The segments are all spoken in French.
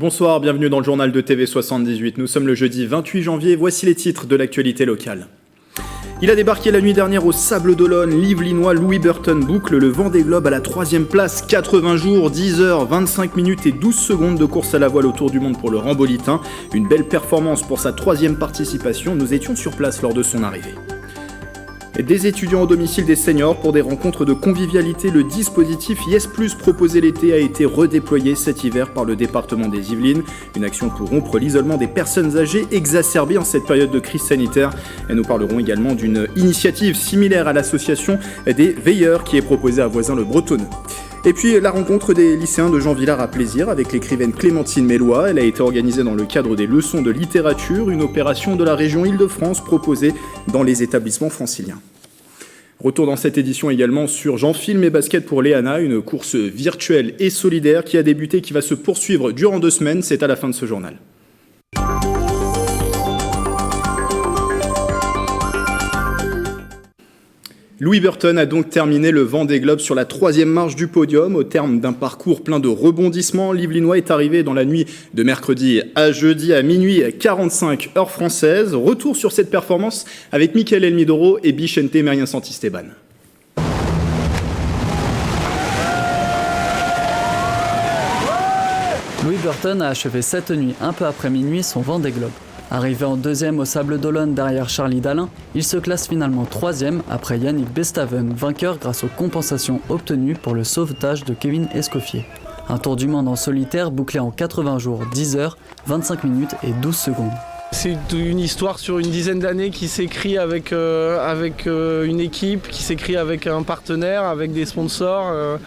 Bonsoir, bienvenue dans le journal de TV78. Nous sommes le jeudi 28 janvier, voici les titres de l'actualité locale. Il a débarqué la nuit dernière au Sables-d'Olonne. L'Yvelinois Louis Burton boucle le Vendée Globe à la 3e place. 80 jours, 10 heures, 25 minutes et 12 secondes de course à la voile autour du monde pour le Rambolitain. Une belle performance pour sa 3e participation. Nous étions sur place lors de son arrivée. Des étudiants au domicile des seniors pour des rencontres de convivialité. Le dispositif Yes Plus proposé l'été a été redéployé cet hiver par le département des Yvelines. Une action pour rompre l'isolement des personnes âgées exacerbé en cette période de crise sanitaire. Et nous parlerons également d'une initiative similaire à l'association des veilleurs qui est proposée à Voisins-le-Bretonneux. Et puis la rencontre des lycéens de Jean Villard à Plaisir avec l'écrivaine Clémentine Mélois. Elle a été organisée dans le cadre des leçons de littérature, une opération de la région Île-de-France proposée dans les établissements franciliens. Retour dans cette édition également sur Jean Film et Basket pour Léana, une course virtuelle et solidaire qui a débuté et qui va se poursuivre durant 2 semaines. C'est à la fin de ce journal. Louis Burton a donc terminé le Vendée Globe sur la 3e marche du podium. Au terme d'un parcours plein de rebondissements, l'Yvelinois est arrivé dans la nuit de mercredi à jeudi à minuit 45 heure française. Retour sur cette performance avec Michael Elmidoro et Bichente Merien Santisteban. Louis Burton a achevé cette nuit, un peu après minuit, son Vendée Globe. Arrivé en 2e au Sables-d'Olonne derrière Charlie Dalin, il se classe finalement 3e après Yannick Bestaven, vainqueur grâce aux compensations obtenues pour le sauvetage de Kevin Escoffier. Un tour du monde en solitaire bouclé en 80 jours, 10 heures, 25 minutes et 12 secondes. C'est une histoire sur une dizaine d'années qui s'écrit avec une équipe, qui s'écrit avec un partenaire, avec des sponsors.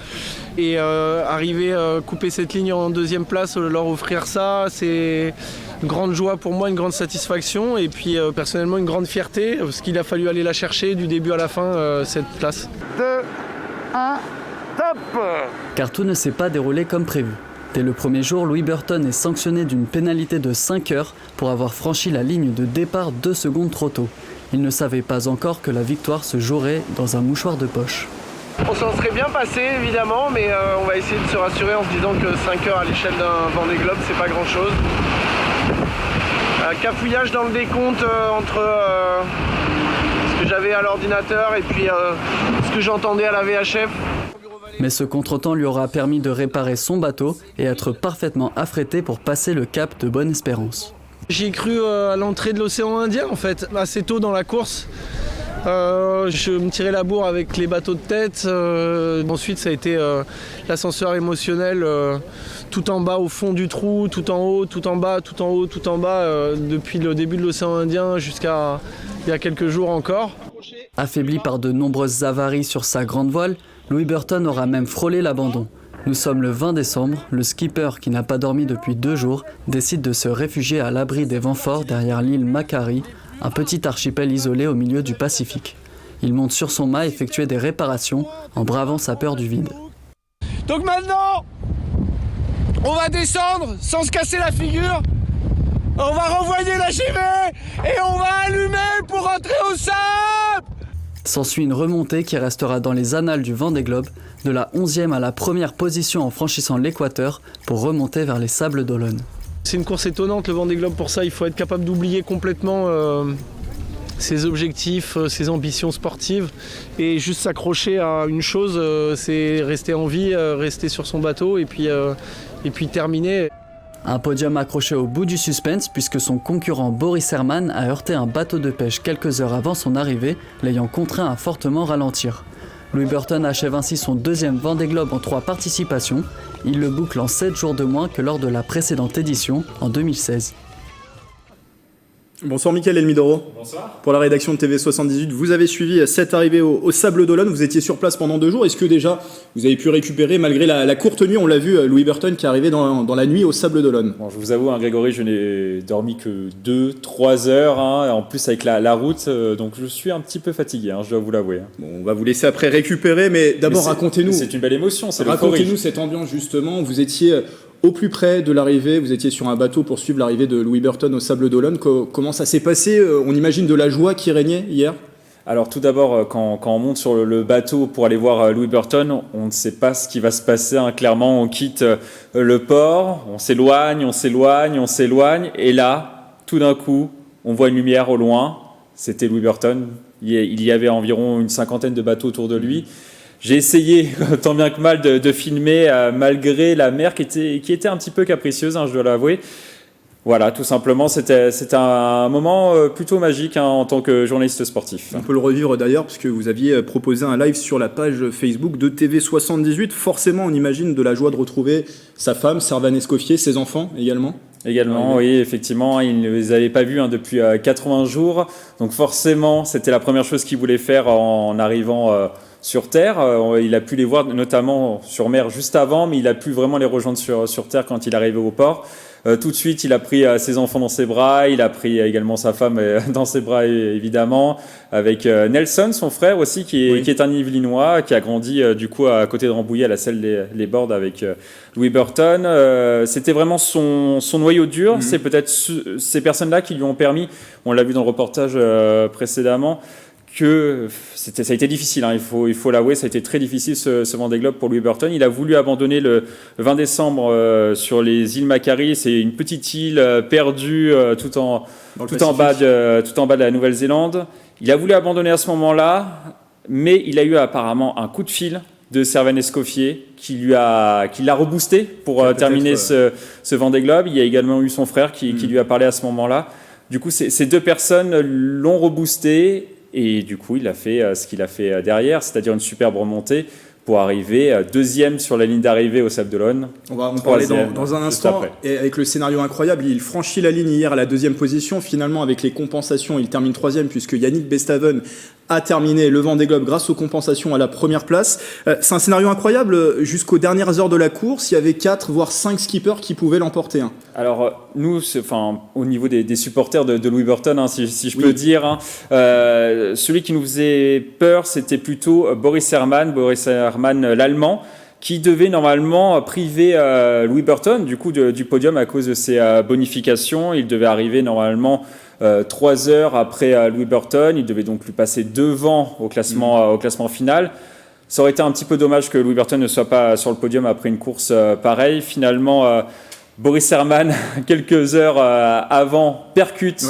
Et arriver à couper cette ligne en 2e place, leur offrir ça, c'est une grande joie pour moi, une grande satisfaction et puis personnellement une grande fierté parce qu'il a fallu aller la chercher du début à la fin, cette place. 2, 1, top! Car tout ne s'est pas déroulé comme prévu. Dès le premier jour, Louis Burton est sanctionné d'une pénalité de 5 heures pour avoir franchi la ligne de départ 2 secondes trop tôt. Il ne savait pas encore que la victoire se jouerait dans un mouchoir de poche. On s'en serait bien passé évidemment, mais on va essayer de se rassurer en se disant que 5 heures à l'échelle d'un Vendée Globe, c'est pas grand chose. Cafouillage dans le décompte entre ce que j'avais à l'ordinateur et puis ce que j'entendais à la VHF. Mais ce contretemps lui aura permis de réparer son bateau et être parfaitement affrété pour passer le cap de Bonne-Espérance. J'y ai cru à l'entrée de l'océan Indien en fait, assez tôt dans la course. Je me tirais la bourre avec les bateaux de tête. Ensuite, ça a été l'ascenseur émotionnel tout en bas au fond du trou, tout en haut, tout en bas, tout en haut, tout en bas, depuis le début de l'océan Indien jusqu'à il y a quelques jours encore. Affaibli par de nombreuses avaries sur sa grande voile, Louis Burton aura même frôlé l'abandon. Nous sommes le 20 décembre, le skipper qui n'a pas dormi depuis 2 jours décide de se réfugier à l'abri des vents forts derrière l'île Macquarie, un petit archipel isolé au milieu du Pacifique. Il monte sur son mât effectuer des réparations en bravant sa peur du vide. Donc maintenant, on va descendre sans se casser la figure. On va renvoyer la GV et on va allumer pour rentrer au sable. S'ensuit une remontée qui restera dans les annales du Vendée Globe, de la 11e à la première position en franchissant l'équateur pour remonter vers les Sables-d'Olonne. C'est une course étonnante le Vendée Globe, pour ça il faut être capable d'oublier complètement ses objectifs, ses ambitions sportives et juste s'accrocher à une chose, c'est rester en vie, rester sur son bateau et puis terminer. Un podium accroché au bout du suspense puisque son concurrent Boris Herrmann a heurté un bateau de pêche quelques heures avant son arrivée, l'ayant contraint à fortement ralentir. Louis Burton achève ainsi son 2e Vendée Globe en 3 participations. Il le boucle en 7 jours de moins que lors de la précédente édition, en 2016. Bonsoir Michael Elmidoro. Bonsoir. Pour la rédaction de TV78, vous avez suivi cette arrivée au Sables-d'Olonne. Vous étiez sur place pendant 2 jours. Est-ce que déjà vous avez pu récupérer, malgré la courte nuit, on l'a vu, Louis Burton qui est arrivé dans la nuit au Sables-d'Olonne? Bon, je vous avoue, Grégory, je n'ai dormi que 2-3 heures, en plus avec la route, donc je suis un petit peu fatigué, je dois vous l'avouer. Bon, on va vous laisser après récupérer, mais d'abord racontez-nous. C'est une belle émotion, c'est racontez-nous cette ambiance justement. Vous étiez au plus près de l'arrivée, vous étiez sur un bateau pour suivre l'arrivée de Louis Burton au Sables-d'Olonne. Comment ça s'est passé? On imagine de la joie qui régnait hier? Alors tout d'abord, quand on monte sur le bateau pour aller voir Louis Burton, on ne sait pas ce qui va se passer. Clairement, on quitte le port, on s'éloigne, et là, tout d'un coup, on voit une lumière au loin. C'était Louis Burton. Il y avait environ une 50aine de bateaux autour de lui. J'ai essayé, tant bien que mal, de filmer malgré la mer qui était un petit peu capricieuse, je dois l'avouer. Voilà, tout simplement, c'était un moment plutôt magique en tant que journaliste sportif. On peut le revivre d'ailleurs, parce que vous aviez proposé un live sur la page Facebook de TV78. Forcément, on imagine de la joie de retrouver sa femme, Servane Escoffier, ses enfants également. Également, oui, effectivement, il ne les avait pas vus depuis 80 jours. Donc forcément, c'était la première chose qu'il voulait faire en arrivant sur Terre. Il a pu les voir notamment sur mer juste avant, mais il a pu vraiment les rejoindre sur Terre quand il est arrivé au port. Tout de suite, il a pris ses enfants dans ses bras, il a pris également sa femme dans ses bras, évidemment, avec Nelson, son frère aussi, qui est un Yvelinois, qui a grandi du coup à côté de Rambouillet, à la selle les Bordes avec Louis Burton. C'était vraiment son noyau dur. C'est peut-être ces personnes-là qui lui ont permis, on l'a vu dans le reportage précédemment, que ça a été difficile, il faut l'avouer, ça a été très difficile ce Vendée Globe pour Louis Burton. Il a voulu abandonner le 20 décembre sur les îles Macquarie. C'est une petite île perdue tout en bas de la Nouvelle-Zélande. Il a voulu abandonner à ce moment-là, mais il a eu apparemment un coup de fil de Servane Escoffier qui l'a reboosté pour terminer ce Vendée Globe. Il y a également eu son frère qui lui a parlé à ce moment-là. Du coup, ces deux personnes l'ont reboosté. Et du coup, il a fait ce qu'il a fait derrière, c'est-à-dire une superbe remontée pour arriver deuxième sur la ligne d'arrivée au Sable d'Olonne. On va en parler dans un instant. Et avec le scénario incroyable, il franchit la ligne hier à la deuxième position. Finalement, avec les compensations, il termine troisième puisque Yannick Bestaven a terminé le Vendée Globe grâce aux compensations à la première place. C'est un scénario incroyable. Jusqu'aux dernières heures de la course, il y avait 4 voire 5 skippers qui pouvaient l'emporter. Alors nous, au niveau des supporters de Louis Burton, si je peux dire, celui qui nous faisait peur, c'était plutôt Boris Herrmann l'Allemand, qui devait normalement priver Louis Burton du coup du podium à cause de ses bonifications. Il devait arriver normalement 3 heures après Louis Burton. Il devait donc lui passer devant au classement final. Ça aurait été un petit peu dommage que Louis Burton ne soit pas sur le podium après une course pareille. Finalement, Boris Herrmann, quelques heures avant, percute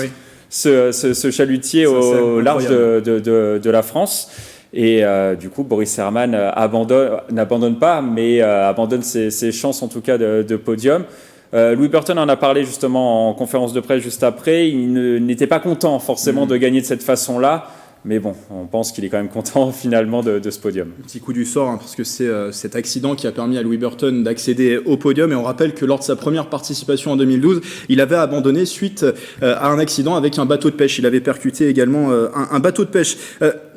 ce chalutier au large de la France. Et du coup, Boris Herrmann n'abandonne pas, mais abandonne ses chances en tout cas de podium. Louis Burton en a parlé justement en conférence de presse juste après. Il n'était pas content forcément de gagner de cette façon-là. Mais bon, on pense qu'il est quand même content finalement de ce podium. Petit coup du sort, parce que c'est cet accident qui a permis à Louis Burton d'accéder au podium. Et on rappelle que lors de sa première participation en 2012, il avait abandonné suite à un accident avec un bateau de pêche. Il avait percuté également un bateau de pêche.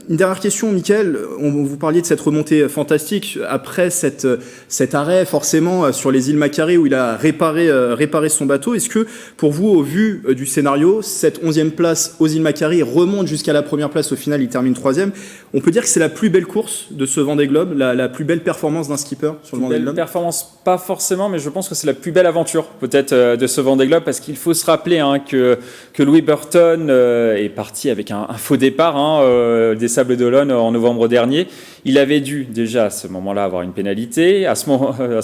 Une dernière question, Mickaël. Vous parliez de cette remontée fantastique. Après cet arrêt, forcément, sur les îles Macquarie, où il a réparé son bateau, est-ce que, pour vous, au vu du scénario, cette 11e place aux îles Macquarie remonte jusqu'à la première place, au final, il termine 3e. On peut dire que c'est la plus belle course de ce Vendée Globe, la plus belle performance d'un skipper sur le Vendée Globe? Performance, pas forcément, mais je pense que c'est la plus belle aventure, peut-être, de ce Vendée Globe, parce qu'il faut se rappeler que Louis Burton est parti avec un faux départ des Sables d'Olonne en novembre dernier. Il avait dû déjà à ce moment-là avoir une pénalité. À ce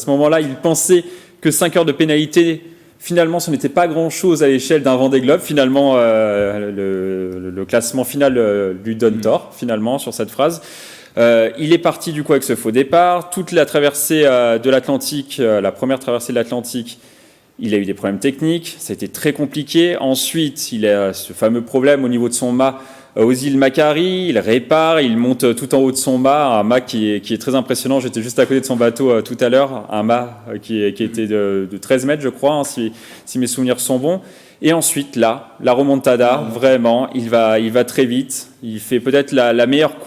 moment-là, il pensait que 5 heures de pénalité, finalement, ce n'était pas grand-chose à l'échelle d'un Vendée Globe. Finalement, le classement final lui donne tort, finalement, sur cette phrase. Il est parti du coup avec ce faux départ. Toute la traversée de l'Atlantique, la première traversée de l'Atlantique, il a eu des problèmes techniques. Ça a été très compliqué. Ensuite, il a ce fameux problème au niveau de son mât aux îles Macquarie. Il répare, il monte tout en haut de son mât, un mât qui est très impressionnant. J'étais juste à côté de son bateau tout à l'heure, un mât qui était de 13 mètres, je crois, si mes souvenirs sont bons. Et ensuite, là, la remontada, vraiment, il va très vite. Il fait peut-être la meilleure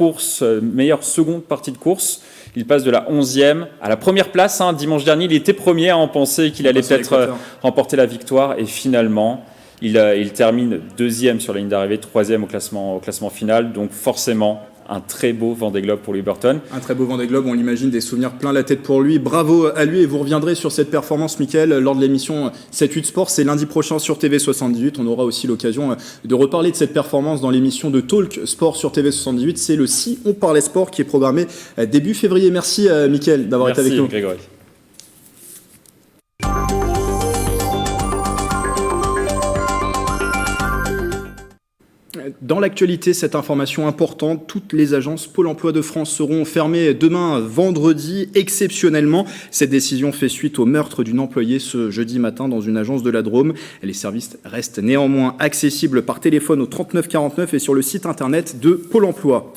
seconde partie de course. Il passe de la 11e à la première place. Dimanche dernier, il était premier. On pensait qu'il allait peut-être remporter la victoire. Et finalement, il termine 2e sur la ligne d'arrivée, 3e au classement final. Donc forcément, un très beau Vendée Globe pour Louis Burton. Un très beau Vendée Globe, on l'imagine, des souvenirs plein la tête pour lui. Bravo à lui et vous reviendrez sur cette performance, Mickaël, lors de l'émission 7-8 Sport. C'est lundi prochain sur TV78. On aura aussi l'occasion de reparler de cette performance dans l'émission de Talk Sport sur TV78. C'est le Si on parlait sport qui est programmé début février. Merci Mickaël d'avoir été avec nous. Merci Grégory. Dans l'actualité, cette information importante, toutes les agences Pôle emploi de France seront fermées demain, vendredi, exceptionnellement. Cette décision fait suite au meurtre d'une employée ce jeudi matin dans une agence de la Drôme. Les services restent néanmoins accessibles par téléphone au 39 49 et sur le site internet de Pôle emploi.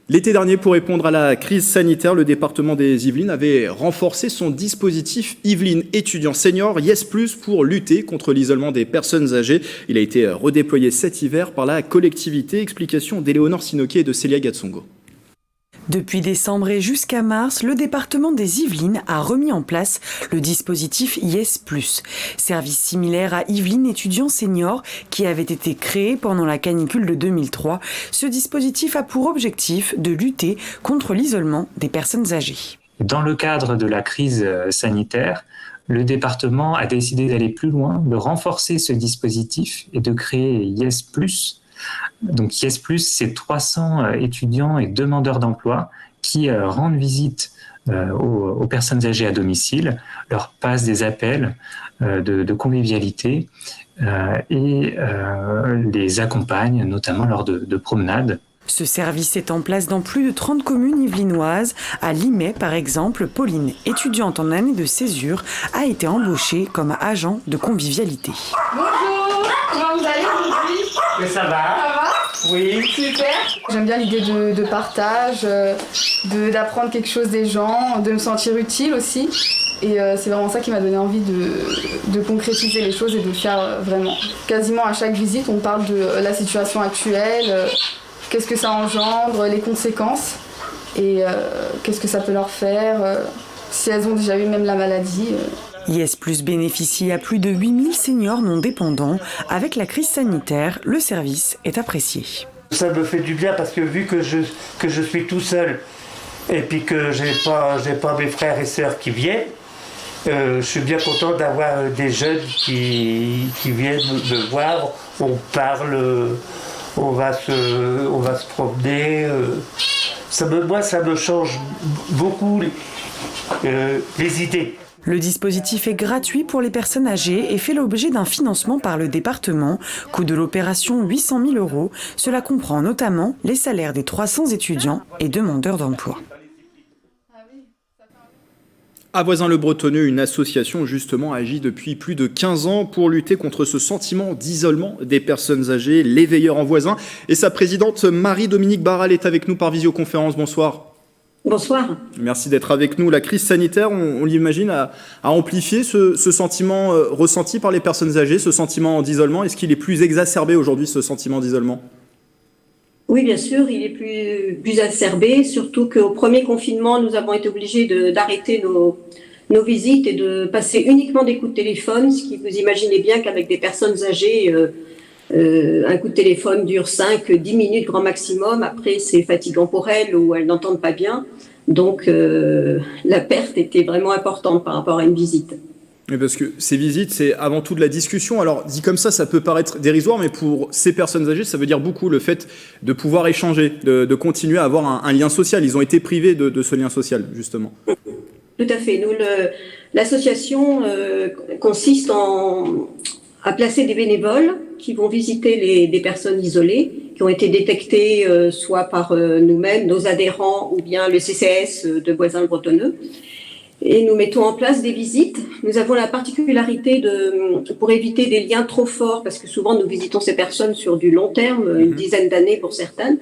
L'été dernier, pour répondre à la crise sanitaire, le département des Yvelines avait renforcé son dispositif Yvelines étudiants seniors Yes Plus pour lutter contre l'isolement des personnes âgées. Il a été redéployé cet hiver par la collectivité. Explication d'Éléonore Sinoquet et de Célia Gatsongo. Depuis décembre et jusqu'à mars, le département des Yvelines a remis en place le dispositif Yes Plus, service similaire à Yvelines étudiants seniors qui avait été créé pendant la canicule de 2003. Ce dispositif a pour objectif de lutter contre l'isolement des personnes âgées. Dans le cadre de la crise sanitaire, le département a décidé d'aller plus loin, de renforcer ce dispositif et de créer Yes Plus. Donc Yes Plus, c'est 300 étudiants et demandeurs d'emploi qui rendent visite aux personnes âgées à domicile, leur passent des appels de convivialité et les accompagnent notamment lors de promenades. Ce service est en place dans plus de 30 communes yvelinoises. À Limay, par exemple, Pauline, étudiante en année de césure, a été embauchée comme agent de convivialité. Bonjour, comment vous allez aujourd'hui ? Mais ça va. Ça va ? Oui. Super. J'aime bien l'idée de partage, d'apprendre quelque chose des gens, de me sentir utile aussi. Et c'est vraiment ça qui m'a donné envie de concrétiser les choses et de le faire vraiment. Quasiment à chaque visite, on parle de la situation actuelle, qu'est-ce que ça engendre, les conséquences et qu'est-ce que ça peut leur faire, si elles ont déjà eu même la maladie. Yes Plus bénéficie à plus de 8000 seniors non dépendants. Avec la crise sanitaire, le service est apprécié. Ça me fait du bien parce que vu que je suis tout seul et puis que j'ai pas mes frères et sœurs qui viennent, je suis bien content d'avoir des jeunes qui viennent me voir, on parle, on va se promener. Moi, ça me change beaucoup les idées. Le dispositif est gratuit pour les personnes âgées et fait l'objet d'un financement par le département. Coût de l'opération 800 000 €. Cela comprend notamment les salaires des 300 étudiants et demandeurs d'emploi. À Voisins-le-Bretonneux, une association justement agit depuis plus de 15 ans pour lutter contre ce sentiment d'isolement des personnes âgées, les veilleurs en voisins. Et sa présidente Marie-Dominique Barral est avec nous par visioconférence. Bonsoir. Bonsoir. Merci d'être avec nous. La crise sanitaire, on l'imagine, a amplifié ce sentiment ressenti par les personnes âgées, ce sentiment d'isolement. Est-ce qu'il est plus exacerbé aujourd'hui, ce sentiment d'isolement ? Oui, bien sûr, il est plus exacerbé, surtout qu'au premier confinement, nous avons été obligés d'arrêter nos visites et de passer uniquement des coups de téléphone, ce qui, vous imaginez bien qu'avec des personnes âgées, un coup de téléphone dure 5-10 minutes grand maximum. Après, c'est fatigant pour elles ou elles n'entendent pas bien. Donc, la perte était vraiment importante par rapport à une visite. Mais parce que ces visites, c'est avant tout de la discussion. Alors, dit comme ça peut paraître dérisoire, mais pour ces personnes âgées, ça veut dire beaucoup le fait de pouvoir échanger, de continuer à avoir un lien social. Ils ont été privés de ce lien social, justement. Tout à fait. Nous, l'association consiste à placer des bénévoles qui vont visiter des personnes isolées, qui ont été détectées soit par nous-mêmes, nos adhérents, ou bien le CCS de Voisins-le-Bretonneux. Et nous mettons en place des visites. Nous avons la particularité pour éviter des liens trop forts, parce que souvent nous visitons ces personnes sur du long terme, une dizaine d'années pour certaines.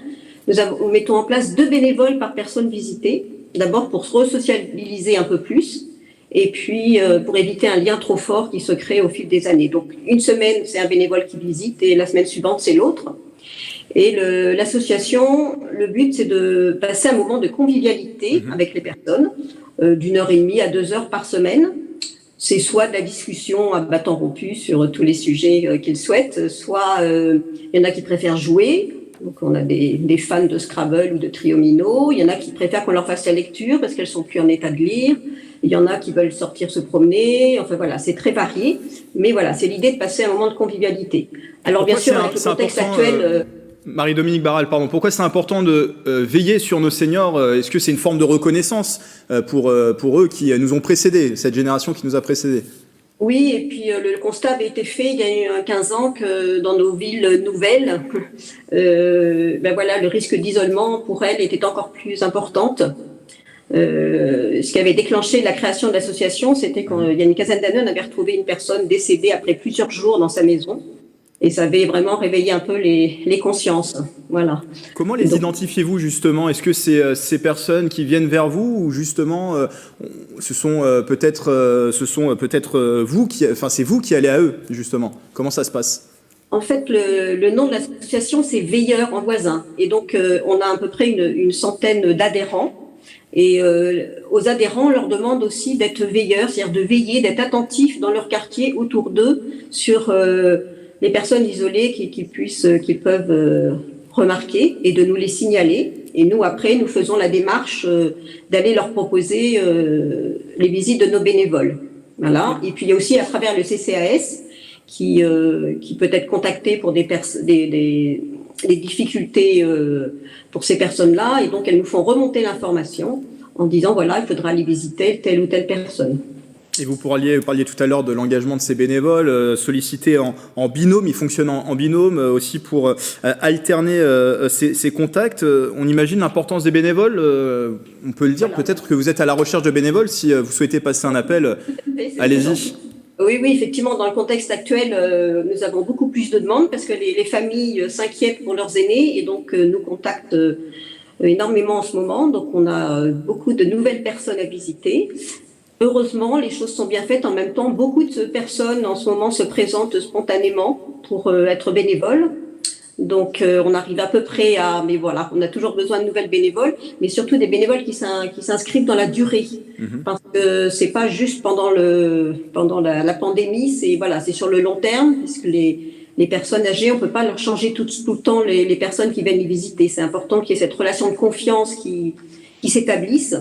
Nous mettons en place 2 bénévoles par personne visitée, d'abord pour se resociabiliser un peu plus, et puis pour éviter un lien trop fort qui se crée au fil des années. Donc une semaine, c'est un bénévole qui visite, et la semaine suivante, c'est l'autre. Et l'association, le but, c'est de passer un moment de convivialité avec les personnes, d'1h30 à 2 heures par semaine. C'est soit de la discussion à bâton rompu sur tous les sujets qu'ils souhaitent, soit il y en a qui préfèrent jouer, Donc on a des fans de Scrabble ou de Triomino. Il y en a qui préfèrent qu'on leur fasse la lecture parce qu'elles sont plus en état de lire. Il y en a qui veulent sortir se promener. Enfin voilà, c'est très varié. Mais voilà, c'est l'idée de passer un moment de convivialité. Alors Pourquoi bien sûr, avec le c'est contexte important, actuel... Marie-Dominique Barral, pardon. Pourquoi c'est important de veiller sur nos seniors? Est-ce que c'est une forme de reconnaissance pour eux qui nous ont précédés, cette génération qui nous a précédés? Oui, et puis le constat avait été fait il y a eu 15 ans que dans nos villes nouvelles, le risque d'isolement pour elles était encore plus importante. Ce qui avait déclenché la création de l'association, c'était qu'il y a une quinzaine d'années, on avait retrouvé une personne décédée après plusieurs jours dans sa maison. Et ça avait vraiment réveillé un peu les consciences. Voilà. Comment les identifiez-vous justement? Est-ce que c'est ces personnes qui viennent vers vous ou justement ce sont peut-être vous qui, enfin c'est vous qui allez à eux justement? Comment ça se passe? En fait, le nom de l'association c'est Veilleurs en voisin. Et donc on a à peu près une centaine d'adhérents. Et aux adhérents, on leur demande aussi d'être veilleurs, c'est-à-dire de veiller, d'être attentifs dans leur quartier autour d'eux sur les personnes isolées qu'ils peuvent remarquer et de nous les signaler. Et nous, après, nous faisons la démarche d'aller leur proposer les visites de nos bénévoles. Voilà. Et puis, il y a aussi à travers le CCAS qui peut être contacté pour des difficultés pour ces personnes-là. Et donc, elles nous font remonter l'information en disant, voilà, il faudra aller visiter telle ou telle personne. Et vous parliez tout à l'heure de l'engagement de ces bénévoles, sollicités en binôme, ils fonctionnent en binôme aussi pour alterner ces contacts. On imagine l'importance des bénévoles, on peut le dire, voilà. Peut-être que vous êtes à la recherche de bénévoles, si vous souhaitez passer un appel, allez-y. Oui, effectivement, dans le contexte actuel, nous avons beaucoup plus de demandes parce que les familles s'inquiètent pour leurs aînés et donc nous contactent énormément en ce moment. Donc on a beaucoup de nouvelles personnes à visiter. Heureusement, les choses sont bien faites. En même temps, beaucoup de personnes en ce moment se présentent spontanément pour être bénévoles. Donc, on arrive à peu près à... Mais voilà, on a toujours besoin de nouvelles bénévoles, mais surtout des bénévoles qui s'inscrivent dans la durée. Parce que c'est pas juste pendant la pandémie, c'est sur le long terme, puisque les personnes âgées, on peut pas leur changer tout le temps les personnes qui viennent les visiter. C'est important qu'il y ait cette relation de confiance qui s'établisse.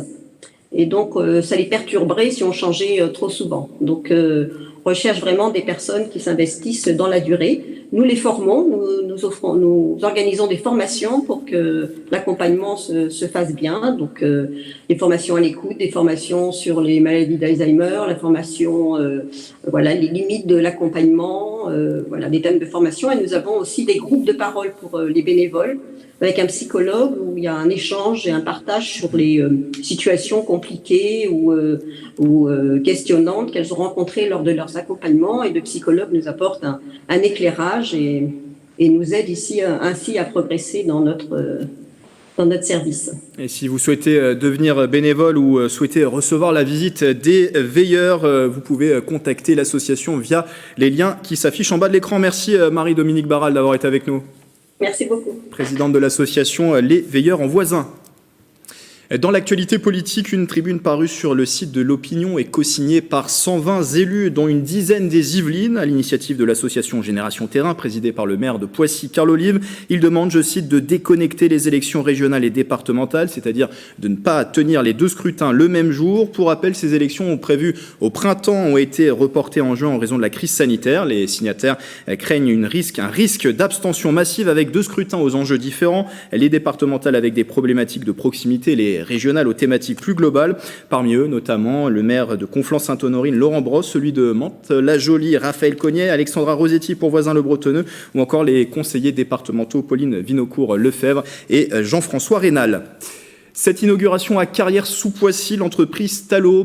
Et donc, ça les perturberait si on changeait trop souvent. Donc, on recherche vraiment des personnes qui s'investissent dans la durée. Nous les formons, nous organisons des formations pour que l'accompagnement se fasse bien. Donc, des formations à l'écoute, des formations sur les maladies d'Alzheimer, la formation, les limites de l'accompagnement, des thèmes de formation. Et nous avons aussi des groupes de parole pour les bénévoles, avec un psychologue où il y a un échange et un partage sur les situations compliquées ou questionnantes qu'elles ont rencontrées lors de leurs accompagnements. Et le psychologue nous apporte un éclairage et nous aide ici ainsi à progresser dans notre service. Et si vous souhaitez devenir bénévole ou souhaitez recevoir la visite des veilleurs, vous pouvez contacter l'association via les liens qui s'affichent en bas de l'écran. Merci Marie-Dominique Barral d'avoir été avec nous. Merci beaucoup. Présidente de l'association Les Veilleurs en voisin. Dans l'actualité politique, une tribune parue sur le site de l'Opinion est co-signée par 120 élus, dont une dizaine des Yvelines, à l'initiative de l'association Génération Terrain, présidée par le maire de Poissy, Carl Olive. Il demande, je cite, de déconnecter les élections régionales et départementales, c'est-à-dire de ne pas tenir les deux scrutins le même jour. Pour rappel, ces élections prévues au printemps ont été reportées en juin en raison de la crise sanitaire. Les signataires craignent un risque d'abstention massive avec deux scrutins aux enjeux différents, les départementales avec des problématiques de proximité, les régionales aux thématiques plus globales. Parmi eux, notamment le maire de Conflans-Sainte-Honorine, Laurent Brosse, celui de Mantes-la-Jolie, Raphaël Cognet, Alexandra Rosetti pour Voisin-le-Bretonneux, ou encore les conseillers départementaux Pauline Vinocourt-Lefebvre et Jean-François Rénal. Cette inauguration à Carrières-sous-Poissy, l'entreprise Tallo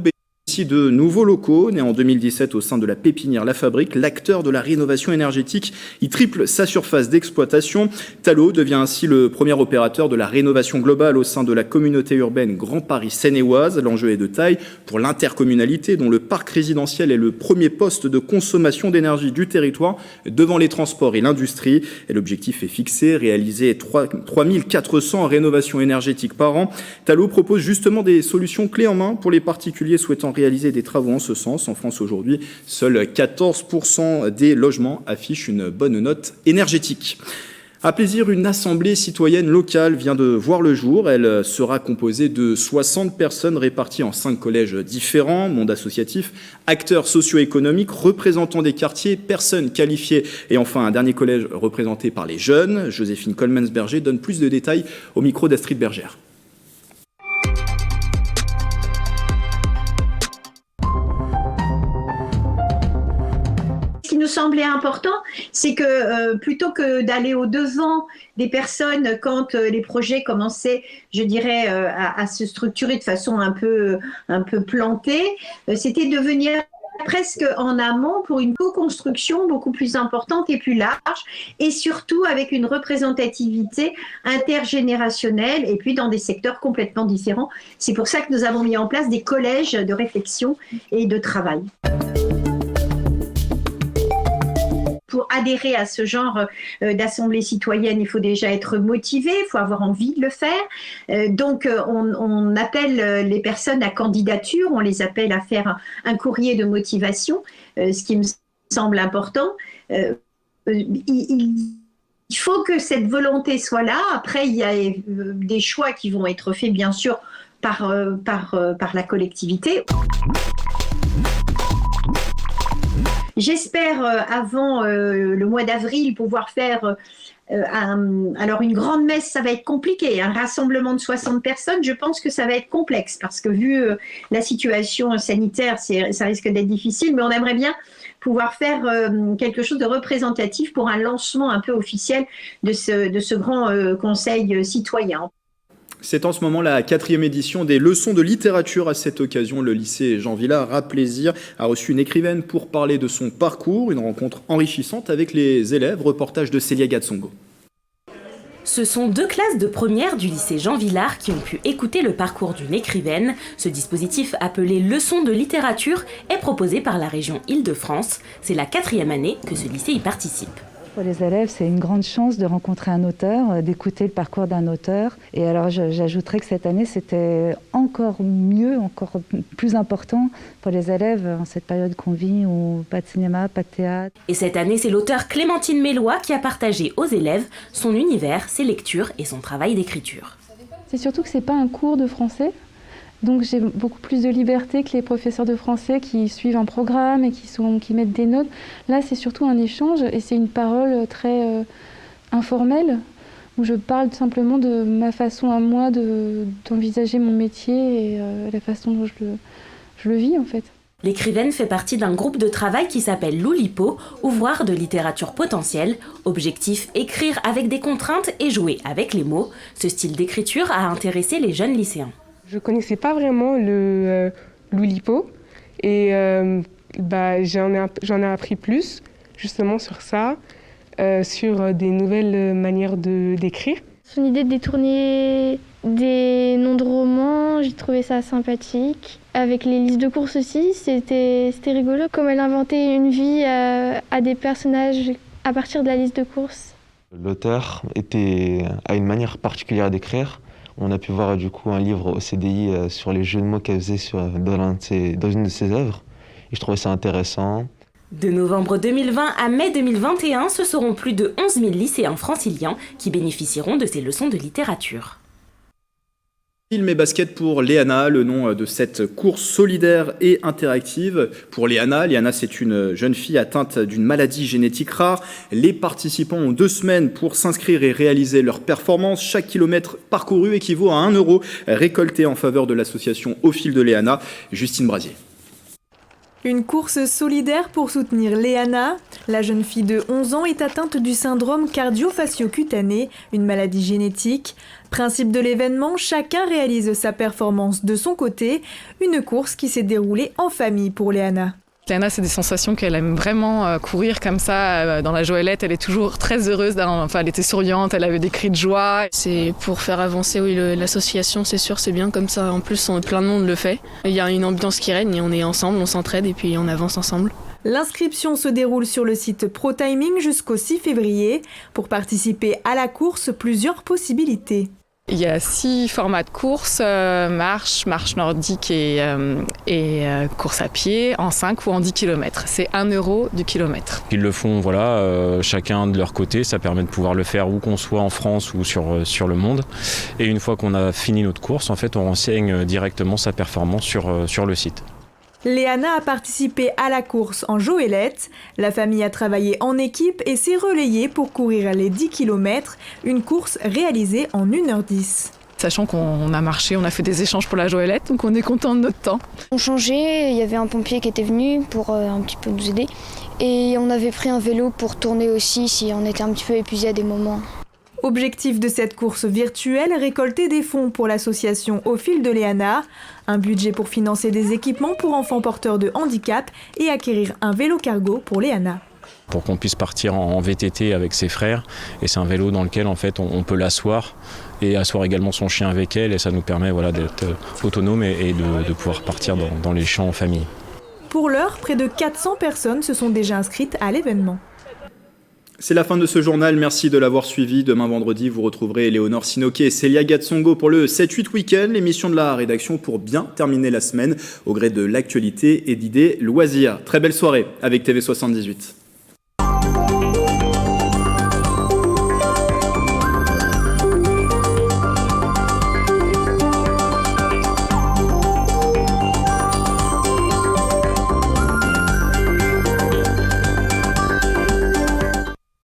de nouveaux locaux. Né en 2017 au sein de la pépinière La Fabrique, l'acteur de la rénovation énergétique y triple sa surface d'exploitation. Tallo devient ainsi le premier opérateur de la rénovation globale au sein de la communauté urbaine Grand Paris Seine-et-Oise. L'enjeu est de taille pour l'intercommunalité dont le parc résidentiel est le premier poste de consommation d'énergie du territoire devant les transports et l'industrie. Et l'objectif est fixé, réaliser 3400 rénovations énergétiques par an. Tallo propose justement des solutions clés en main pour les particuliers souhaitant réaliser des travaux en ce sens. En France aujourd'hui, seuls 14% des logements affichent une bonne note énergétique. À Plaisir, une assemblée citoyenne locale vient de voir le jour. Elle sera composée de 60 personnes réparties en 5 collèges différents, monde associatif, acteurs socio-économiques, représentants des quartiers, personnes qualifiées et enfin un dernier collège représenté par les jeunes. Joséphine Colmans-Berger donne plus de détails au micro d'Astrid Bergère. Ce qui nous semblait important, c'est que plutôt que d'aller au-devant des personnes quand les projets commençaient, je dirais, à se structurer de façon un peu plantée, c'était de venir presque en amont pour une co-construction beaucoup plus importante et plus large, et surtout avec une représentativité intergénérationnelle et puis dans des secteurs complètement différents. C'est pour ça que nous avons mis en place des collèges de réflexion et de travail. Pour adhérer à ce genre d'assemblée citoyenne, il faut déjà être motivé, il faut avoir envie de le faire. Donc, on appelle les personnes à candidature, on les appelle à faire un courrier de motivation, ce qui me semble important. Il faut que cette volonté soit là. Après, il y a des choix qui vont être faits, bien sûr, par la collectivité. J'espère avant le mois d'avril pouvoir faire alors une grande messe, ça va être compliqué. Un rassemblement de 60 personnes, je pense que ça va être complexe parce que vu la situation sanitaire, ça risque d'être difficile, mais on aimerait bien pouvoir faire quelque chose de représentatif pour un lancement un peu officiel de ce grand conseil citoyen. C'est en ce moment la 4e édition des leçons de littérature. À cette occasion, le lycée Jean Villard à Plaisir a reçu une écrivaine pour parler de son parcours. Une rencontre enrichissante avec les élèves. Reportage de Célia Gatsongo. Ce sont 2 classes de première du lycée Jean Villard qui ont pu écouter le parcours d'une écrivaine. Ce dispositif appelé Leçons de littérature est proposé par la région Île-de-France. C'est la 4e année que ce lycée y participe. Pour les élèves, c'est une grande chance de rencontrer un auteur, d'écouter le parcours d'un auteur. Et alors, j'ajouterais que cette année, c'était encore mieux, encore plus important pour les élèves en cette période qu'on vit où pas de cinéma, pas de théâtre. Et cette année, c'est l'auteur Clémentine Mélois qui a partagé aux élèves son univers, ses lectures et son travail d'écriture. C'est surtout que c'est pas un cours de français. Donc j'ai beaucoup plus de liberté que les professeurs de français qui suivent un programme et qui mettent des notes. Là, c'est surtout un échange et c'est une parole très informelle où je parle simplement de ma façon à moi d'envisager mon métier et la façon dont je le vis en fait. L'écrivaine fait partie d'un groupe de travail qui s'appelle l'Oulipo, ouvroir de littérature potentielle. Objectif, écrire avec des contraintes et jouer avec les mots. Ce style d'écriture a intéressé les jeunes lycéens. Je ne connaissais pas vraiment l'Oulipo et j'en ai appris plus justement sur ça, sur des nouvelles manières d'écrire. Son idée de détourner des noms de romans, j'ai trouvé ça sympathique. Avec les listes de courses aussi, c'était rigolo. Comme elle inventait une vie à des personnages à partir de la liste de courses. L'auteur a une manière particulière d'écrire. On a pu voir du coup un livre au CDI sur les jeux de mots qu'elle faisait dans une de ses œuvres. Et je trouvais ça intéressant. De novembre 2020 à mai 2021, ce seront plus de 11 000 lycéens franciliens qui bénéficieront de ces leçons de littérature. Film et basket pour Léana, le nom de cette course solidaire et interactive. Pour Léana, c'est une jeune fille atteinte d'une maladie génétique rare. Les participants ont 2 semaines pour s'inscrire et réaliser leur performance. Chaque kilomètre parcouru équivaut à 1 € récolté en faveur de l'association Au Fil de Léana. Justine Brasier. Une course solidaire pour soutenir Léana. La jeune fille de 11 ans est atteinte du syndrome cardio-fascio-cutané, une maladie génétique. Principe de l'événement, chacun réalise sa performance de son côté. Une course qui s'est déroulée en famille pour Léana. Léana, c'est des sensations qu'elle aime vraiment courir comme ça. Dans la joëlette, elle est toujours très heureuse. Elle était souriante, elle avait des cris de joie. C'est pour faire avancer l'association, c'est sûr, c'est bien comme ça. En plus, plein de monde le fait. Il y a une ambiance qui règne et on est ensemble, on s'entraide et puis on avance ensemble. L'inscription se déroule sur le site ProTiming jusqu'au 6 février. Pour participer à la course, plusieurs possibilités. Il y a 6 formats de courses, marche nordique et course à pied en 5 ou en 10 km. C'est 1 € du kilomètre. Ils le font chacun de leur côté, ça permet de pouvoir le faire où qu'on soit en France ou sur le monde. Et une fois qu'on a fini notre course, en fait, on renseigne directement sa performance sur le site. Léana a participé à la course en joëlette. La famille a travaillé en équipe et s'est relayée pour courir les 10 km, une course réalisée en 1h10. Sachant qu'on a marché, on a fait des échanges pour la joëlette, donc on est content de notre temps. On changeait, il y avait un pompier qui était venu pour un petit peu nous aider. Et on avait pris un vélo pour tourner aussi si on était un petit peu épuisé à des moments. Objectif de cette course virtuelle, récolter des fonds pour l'association Au fil de Léana, un budget pour financer des équipements pour enfants porteurs de handicap et acquérir un vélo cargo pour Léana. Pour qu'on puisse partir en VTT avec ses frères, et c'est un vélo dans lequel en fait on peut l'asseoir et asseoir également son chien avec elle, et ça nous permet d'être autonome et de pouvoir partir dans les champs en famille. Pour l'heure, près de 400 personnes se sont déjà inscrites à l'événement. C'est la fin de ce journal, merci de l'avoir suivi. Demain vendredi, vous retrouverez Éléonore Sinoké et Célia Gatsongo pour le 7-8 Week-end, l'émission de la rédaction pour bien terminer la semaine au gré de l'actualité et d'idées loisirs. Très belle soirée avec TV78.